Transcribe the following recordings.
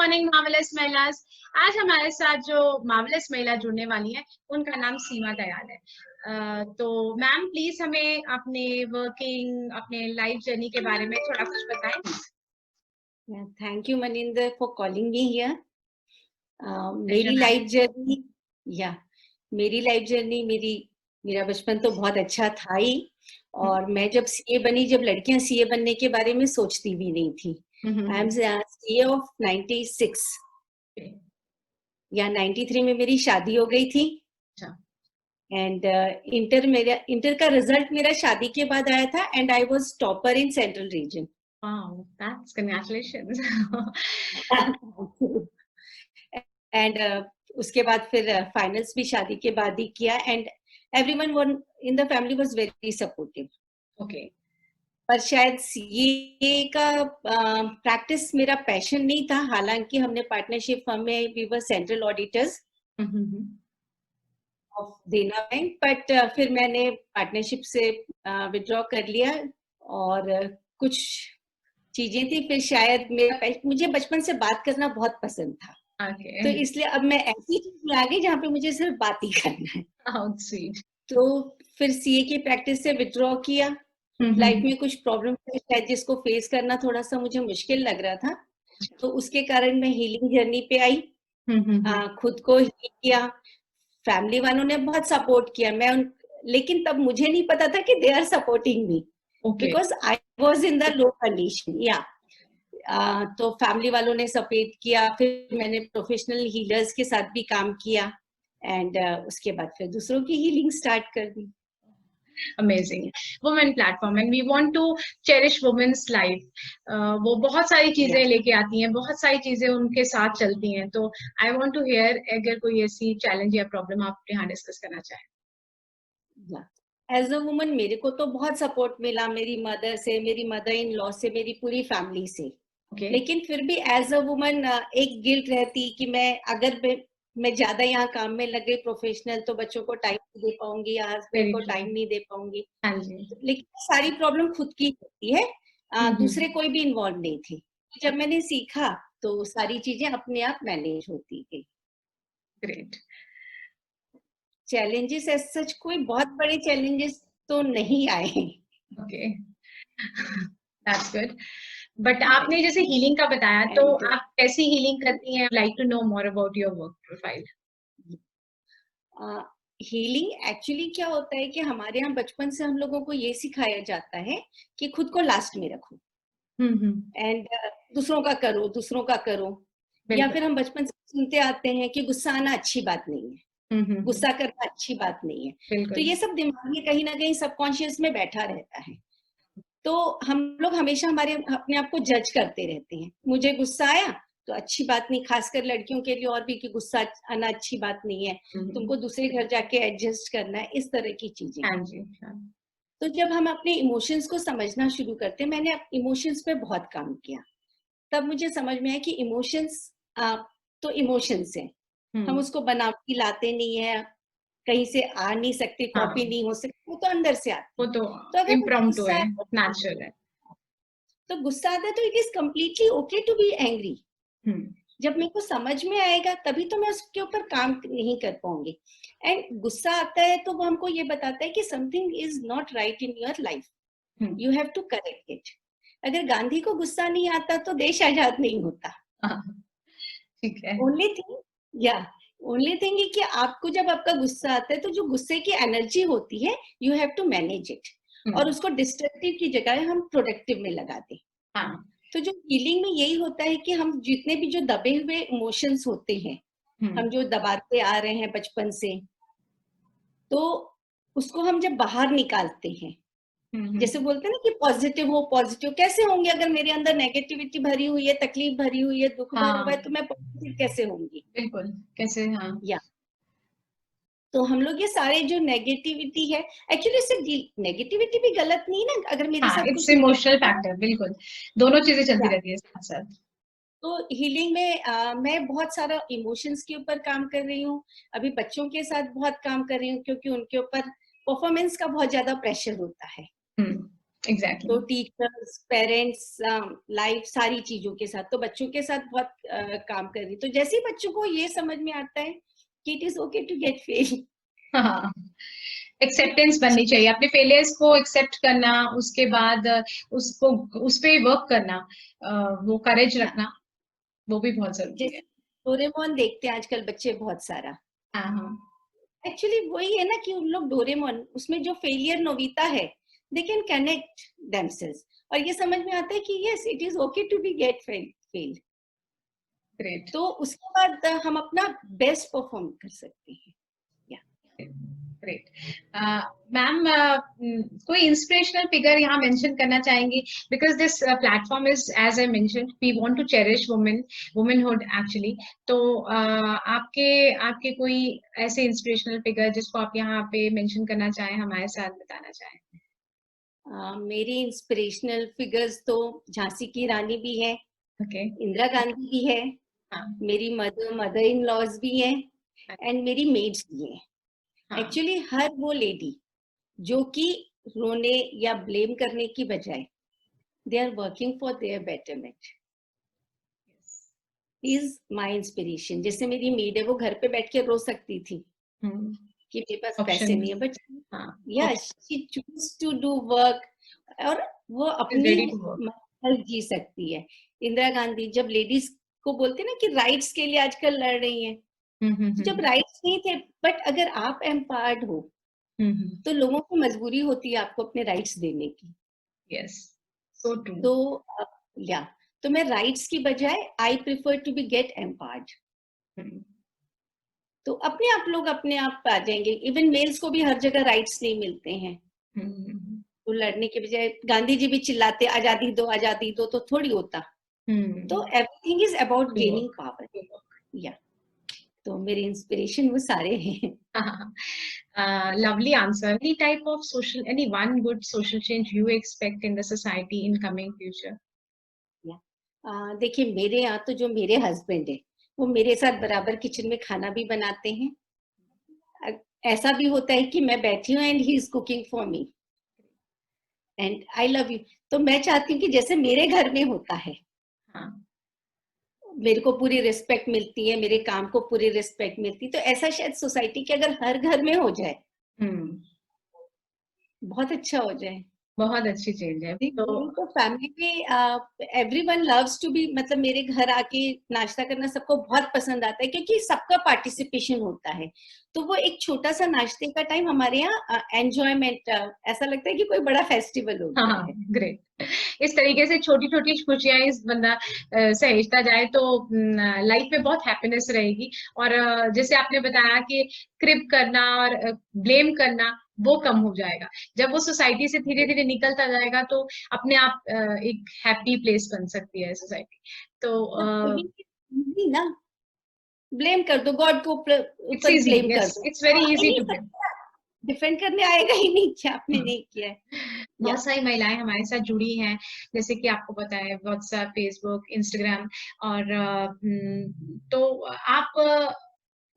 Morning marvellous महिलास। आज हमारे साथ जो मार्वेलस महिला जुड़ने वाली है उनका नाम सीमा दयाल है। तो मैम प्लीज हमें अपने वर्किंग, अपने लाइफ जर्नी के बारे में थोड़ा कुछ बताएं। Thank you, Maninder, for calling me here. मेरी Pleasure, लाइफ जर्नी मेरा बचपन तो बहुत अच्छा था ही। और मैं जब सीए बनी, जब लड़कियां सीए बनने के बारे में सोचती भी नहीं थी। आई एम सीए ऑफ 96 या 93 में मेरी शादी हो गई थी। एंड इंटर का रिजल्ट मेरा शादी के बाद आया था and I was topper in central region. Wow, that's congratulations. And उसके बाद फिर फाइनल्स भी शादी के बाद ही किया and everyone in the family was very supportive. Okay. पर शायद सीए का प्रैक्टिस मेरा पैशन नहीं था। हालांकि हमने पार्टनरशिप फर्म में we were central auditors of Dena bank, but फिर मैंने पार्टनरशिप से विड्रॉ कर लिया और कुछ चीजें थी। फिर शायद मुझे बचपन से बात करना बहुत पसंद था। तो इसलिए अब मैं ऐसी चीज में आ गई जहाँ पे मुझे सिर्फ बात ही करना है। तो फिर सीए की प्रैक्टिस से विड्रॉ किया। लाइफ में कुछ प्रॉब्लम शायद जिसको फेस करना थोड़ा सा मुझे मुश्किल लग रहा था, तो उसके कारण मैं हीलिंग जर्नी पे आई। खुद को हील किया। फैमिली वालों ने बहुत सपोर्ट किया। लेकिन तब मुझे नहीं पता था कि they are supporting me, because I was in the low condition. तो फैमिली वालों ने सपोर्ट किया। फिर मैंने प्रोफेशनल हीलर्स के साथ भी काम किया एंड उसके बाद फिर दूसरों की हीलिंग स्टार्ट कर दी। Amazing women platform and we want to cherish women's life. वो बहुत सारी चीजें लेके आती हैं, बहुत सारी चीजें उनके साथ चलती हैं। तो आई वांट टू हियर अगर कोई ऐसी चैलेंज या प्रॉब्लम आप यहाँ डिस्कस करना चाहें। एज अ वुमन मेरे को तो बहुत सपोर्ट मिला मेरी मदर से, मेरी मदर इन लॉ से, मेरी पूरी फैमिली से। लेकिन फिर भी एज अ वुमन एक गिल्ट रहती कि मैं ज्यादा यहाँ काम में लग गई प्रोफेशनल, तो बच्चों को टाइम नहीं दे पाऊंगी या हस्बैंड को टाइम नहीं दे पाऊंगी। लेकिन सारी प्रॉब्लम खुद की होती है, दूसरे कोई भी इन्वॉल्व नहीं थी। जब मैंने सीखा तो सारी चीजें अपने आप मैनेज होती गई। ग्रेट। चैलेंजेस एज सच कोई बहुत बड़े चैलेंजेस तो नहीं आए। Okay, that's good. बट आपने जैसे हीलिंग का बताया, तो आप कैसी हीलिंग करती हैं? Like to know more about your work profile. Healing actually क्या होता है कि हमारे यहाँ बचपन से हम लोगों को ये सिखाया जाता है कि खुद को लास्ट में रखो एंड दूसरों का करो। या फिर हम बचपन से सुनते आते हैं कि गुस्सा आना अच्छी बात नहीं है, गुस्सा करना अच्छी बात नहीं है। तो ये सब दिमाग में कहीं ना कहीं सबकॉन्शियस में बैठा रहता है। तो हम लोग हमेशा अपने आप को जज करते रहते हैं। मुझे गुस्सा आया तो अच्छी बात नहीं, खासकर लड़कियों के लिए और भी, कि गुस्सा आना अच्छी बात नहीं है, तुमको दूसरे घर जाके एडजस्ट करना है, इस तरह की चीजें। तो जब हम अपने इमोशंस को समझना शुरू करते हैं, मैंने इमोशंस पे बहुत काम किया, तब मुझे समझ में आया कि इमोशंस तो इमोशंस है, हम उसको बनावटी लाते नहीं है, कहीं से आ नहीं सकते, कॉपी नहीं हो सकती, वो तो अंदर से आती है। तो अगर इम्प्रॉम्प्टू है, नेचुरल है। तो गुस्सा आता है तो it is completely okay to be angry. जब मेरे को समझ में आएगा तभी तो मैं उसके ऊपर काम नहीं कर पाऊंगी। एंड गुस्सा आता है तो वो हमको ये बताता है कि something is not right in your life, you have to correct it. अगर गांधी को गुस्सा नहीं आता तो देश आजाद नहीं होता। ठीक है। ओनली थिंग है कि आपको जब आपका गुस्सा आता है तो जो गुस्से की एनर्जी होती है, you have to manage it, और उसको डिस्ट्रक्टिव की जगह हम प्रोडक्टिव में लगा दें। तो जो हीलिंग में यही होता है कि हम जितने भी जो दबे हुए इमोशंस होते हैं, हम जो दबाते आ रहे हैं बचपन से, तो उसको हम जब बाहर निकालते हैं, जैसे बोलते हैं ना कि पॉजिटिव कैसे होंगे अगर मेरे अंदर नेगेटिविटी भरी हुई है, तकलीफ भरी हुई है, दुख भरा हुआ है, तो मैं पॉजिटिव कैसे होंगी? बिल्कुल, कैसे? तो हम लोग ये सारे जो नेगेटिविटी है, एक्चुअली सिर्फ नेगेटिविटी भी गलत नहीं ना, अगर मेरे साथ कुछ इमोशनल फैक्टर, बिल्कुल दोनों चीजें चलती रहती है साथ साथ। तो हीलिंग में मैं बहुत सारा इमोशंस के ऊपर काम कर रही हूँ, अभी बच्चों के साथ बहुत काम कर रही हूँ, क्योंकि उनके ऊपर परफॉर्मेंस का बहुत ज्यादा प्रेशर होता है। एग्जैक्टली तो टीचर्स, पेरेंट्स, लाइफ, सारी चीजों के साथ, तो बच्चों के साथ बहुत काम कर रही। तो जैसे ही बच्चों को ये समझ में आता है कि it is okay to get fail, हाँ, एक्सेप्टेंस बननी चाहिए, अपने फेलियर्स को एक्सेप्ट करना, उसके बाद उसको उस पे वर्क करना, वो करेज रखना, वो भी बहुत जरूरी है। जैसे डोरेमोन देखते हैं आजकल बच्चे बहुत सारा। हाँ हाँ, एक्चुअली वही है ना कि उन लोग डोरेमोन, उसमें जो फेलियर नोबिता है, दे कैन कनेक्ट देमसेल्व्स, और ये समझ में आता है कि yes it is okay to be get fail. Great, तो उसके बाद हम अपना बेस्ट परफॉर्म कर सकते हैं। ग्रेट। मैम, कोई इंस्पिरेशनल फिगर यहाँ मेंशन करना चाहेंगी? Because this platform is, as I mention, we want to cherish womanhood actually. तो आपके आपके कोई ऐसे इंस्पिरेशनल फिगर जिसको आप यहाँ पे मेंशन करना चाहें, हमारे साथ बताना चाहें? मेरी इंस्पिरेशनल फिगर्स तो झांसी की रानी भी है, ओके, इंदिरा गांधी भी है, हाँ मेरी मदर इन लॉज भी हैं, एंड मेरी मेड्स भी हैं। हाँ, एक्चुअली हर वो लेडी जो कि रोने या ब्लेम करने की बजाय they are working for their betterment is my inspiration. जैसे मेरी मेड है, वो घर पे बैठ के रो सकती थी कि मेरे पास पैसे ऑप्शन, नहीं है, बट हाँ, yes she choose to do work, और वो अपनी रेडी टू वर्क। लाइफ जी सकती है। इंदिरा गांधी जब लेडीज को बोलते ना कि राइट्स के लिए आजकल लड़ रही हैं, तो जब राइट्स नहीं थे, बट अगर आप एम्पावर्ड हो तो लोगों की मजबूरी होती है आपको अपने राइट्स देने की। Yes, so true. तो या तो मैं राइट्स की बजाय I prefer to be get empowered. तो अपने आप लोग अपने आप आ जाएंगे। इवन मेल्स को भी हर जगह राइट्स नहीं मिलते हैं, तो लड़ने के बजाय गांधी जी भी चिल्लाते आजादी दो तो थोड़ी होता। तो everything is about gaining power. या तो मेरे इंस्पिरेशन वो सारे हैं। Lovely answer. Any type of social, any one good social change you expect in the society in coming future? देखिए मेरे यहाँ तो जो मेरे हस्बैंड है वो मेरे साथ बराबर किचन में खाना भी बनाते हैं। ऐसा भी होता है कि मैं बैठी हूँ and he is cooking for me and I love you. तो मैं चाहती हूँ कि जैसे मेरे घर में होता है, हाँ, मेरे को पूरी रिस्पेक्ट मिलती है, मेरे काम को पूरी रिस्पेक्ट मिलती है, तो ऐसा शायद सोसाइटी के अगर हर घर में हो जाए बहुत अच्छा हो जाए। बहुत अच्छी चेंज है। तो फैमिली में एवरीवन लव्स टू बी, मतलब मेरे घर आके नाश्ता करना सबको बहुत पसंद आता है क्योंकि सबका पार्टिसिपेशन होता है। तो वो एक छोटा सा नाश्ते का टाइम हमारे यहाँ एंजॉयमेंट, ऐसा लगता है कि कोई बड़ा फेस्टिवल हो गया है। ग्रेट। इस तरीके से छोटी छोटी खुशियां इस बंदा सहेजता जाए तो लाइफ में बहुत हैप्पीनेस रहेगी। और जैसे आपने बताया कि क्रिप करना और ब्लेम करना वो कम हो जाएगा। जब वो सोसाइटी से धीरे धीरे निकलता जाएगा तो अपने आप एक हैप्पी प्लेस बन सकती है सोसाइटी। तो ना ब्लेम कर दो, गॉड को इट्स ऊपर इजी, ब्लेम कर यस, दो, इट्स वेरी इजी नहीं टू ब्लेम। डिफेंड करने आएगा ही नहीं कि आपने नहीं किया है। बहुत सारी महिलाएं हमारे साथ जुड़ी हैं, जैसे कि आपको पता है व्हाट्सएप, फेसबुक, इंस्टाग्राम। और तो आप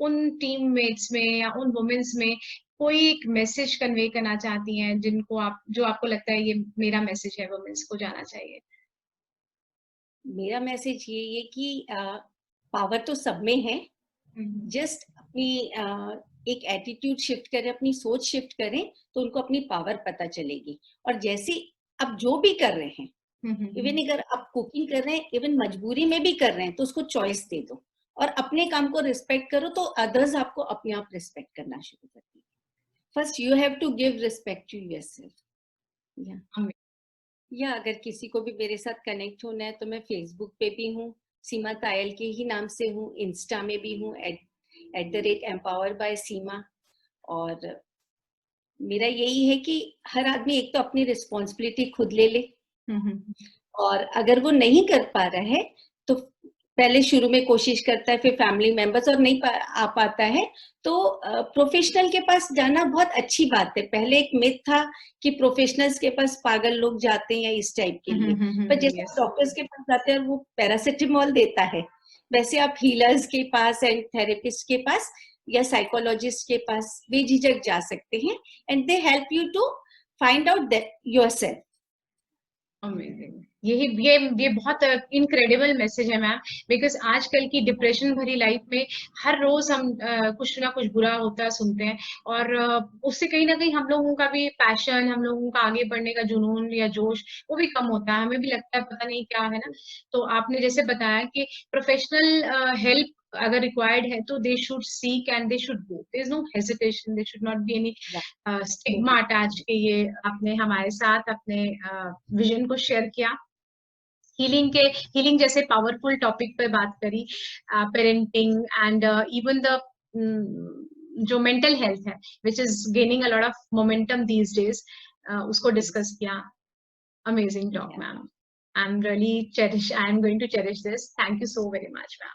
उन टीममेट्स में या उन वुमेन्स में कोई एक मैसेज कन्वे करना चाहती हैं जिनको आप, जो आपको लगता है ये मेरा मैसेज है, वुमेन्स को जाना चाहिए? मेरा मैसेज ये कि पावर तो सब में है, जस्ट अपनी एक एटीट्यूड शिफ्ट करें, अपनी सोच शिफ्ट करें तो उनको अपनी पावर पता चलेगी। और जैसे अब जो भी कर रहे हैं, इवन अगर आप कुकिंग कर रहे हैं, इवन मजबूरी में भी कर रहे हैं, तो उसको चॉइस दे दो और अपने काम को रिस्पेक्ट करो, तो अदर्स आपको अपने आप रिस्पेक्ट करना शुरू कर देंगे। First you have to give respect to yourself. या अगर किसी को भी मेरे साथ कनेक्ट होना है तो मैं फेसबुक पे भी हूँ, सीमा तायल के ही नाम से हूँ, इंस्टा में भी हूँ @empower by सीमा। और मेरा यही है कि हर आदमी एक तो अपनी रिस्पॉन्सिबिलिटी खुद ले ले, और अगर वो नहीं कर पा रहा है तो पहले शुरू में कोशिश करता है, फिर फैमिली मेंबर्स, और नहीं आ पाता है तो प्रोफेशनल के पास जाना बहुत अच्छी बात है। पहले एक मिथ था कि प्रोफेशनल्स के पास पागल लोग जाते हैं इस टाइप के लिए, पर जैसे डॉक्टर्स के पास जाते हैं वो पैरासिटामोल देता है, वैसे आप हीलर्स के पास एंड थेरेपिस्ट के पास या साइकोलॉजिस्ट के पास बेझिझक जा सकते हैं, and they help you to find out yourself amazing, ये बहुत इनक्रेडिबल मैसेज है मैम, बिकॉज आजकल की डिप्रेशन भरी लाइफ में हर रोज हम कुछ ना कुछ बुरा होता सुनते हैं, और उससे कहीं ना कहीं हम लोगों का भी पैशन, हम लोगों का आगे बढ़ने का जुनून या जोश वो भी कम होता है, हमें भी लगता है पता नहीं क्या है ना। तो आपने जैसे बताया कि प्रोफेशनल हेल्प अगर रिक्वायर्ड है तो they should seek and they should go, there is no hesitation, there should not be any stigma attach के। ये आपने हमारे साथ अपने विजन को शेयर किया, हीलिंग जैसे पावरफुल टॉपिक पे बात करी, पेरेंटिंग एंड इवन द जो मेंटल हेल्थ है which is gaining a lot of momentum these days, उसको डिस्कस किया। Amazing talk ma'am, I am really cherish, I am going to cherish this, thank you so very much ma'am.